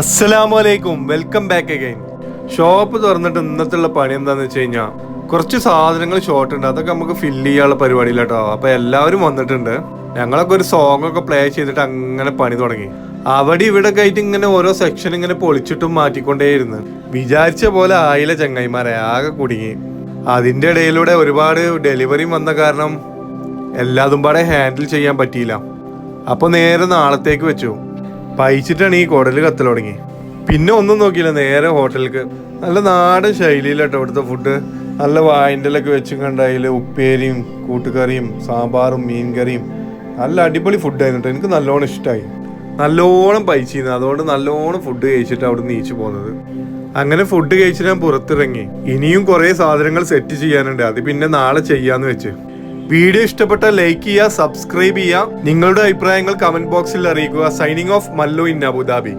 അസ്സലാമലൈക്കും, welcome back again. Shop തുറന്നിട്ട് ഇന്നത്തുള്ള പണി എന്താന്ന് വെച്ച് കഴിഞ്ഞാൽ കുറച്ച് സാധനങ്ങൾ ഷോർട്ട് ഉണ്ട്, അതൊക്കെ നമുക്ക് ഫില്ല് ചെയ്യാനുള്ള പരിപാടിയിലാട്ടോ. അപ്പൊ എല്ലാവരും വന്നിട്ടുണ്ട്. ഞങ്ങളൊക്കെ ഒരു സോങ് ഒക്കെ പ്ലേ ചെയ്തിട്ട് അങ്ങനെ പണി തുടങ്ങി. അവിടെ ഇവിടെ ഒക്കെ ആയിട്ട് ഇങ്ങനെ ഓരോ സെക്ഷൻ ഇങ്ങനെ പൊളിച്ചിട്ടും മാറ്റിക്കൊണ്ടേയിരുന്നു. വിചാരിച്ച പോലെ ആയില്ല ചങ്ങായിമാരെ, ആകെ കുടുങ്ങി. അതിന്റെ ഇടയിലൂടെ ഒരുപാട് ഡെലിവറി വന്ന കാരണം എല്ലാതും പാടെ ഹാൻഡിൽ ചെയ്യാൻ പറ്റിയില്ല. അപ്പൊ നേരെ നാളത്തേക്ക് വെച്ചു. പൈച്ചിട്ടാണ് ഈ കുടല് കത്തൽ തുടങ്ങി. പിന്നെ ഒന്നും നോക്കിയില്ല, നേരെ ഹോട്ടലിലേക്ക്. നല്ല നാടൻ ശൈലിയിലാട്ടോ ഇവിടുത്തെ ഫുഡ്. നല്ല വായിൻ്റെലൊക്കെ വെച്ചും കണ്ടതിൽ ഉപ്പേരിയും കൂട്ടുകറിയും സാമ്പാറും മീൻകറിയും നല്ല അടിപൊളി ഫുഡായിരുന്നു. എനിക്ക് നല്ലോണം ഇഷ്ടമായി. നല്ലോണം പൈച്ചിരുന്നു. അതുകൊണ്ട് നല്ലോണം ഫുഡ് കഴിച്ചിട്ട് അവിടെ നിന്ന് നീച്ചു പോകുന്നത്. അങ്ങനെ ഫുഡ് കഴിച്ചിട്ട് ഞാൻ പുറത്തിറങ്ങി. ഇനിയും കുറേ സാധനങ്ങൾ സെറ്റ് ചെയ്യാനുണ്ട്, അത് പിന്നെ നാളെ ചെയ്യാന്ന് വെച്ച്. വീഡിയോ ഇഷ്ടപ്പെട്ടാൽ ലൈക്ക് ചെയ്യുക, സബ്സ്ക്രൈബ് ചെയ്യുക, നിങ്ങളുടെ അഭിപ്രായങ്ങൾ കമന്റ് ബോക്സിൽ അറിയിക്കുക. Signing off, Mallu in Abu Dhabi.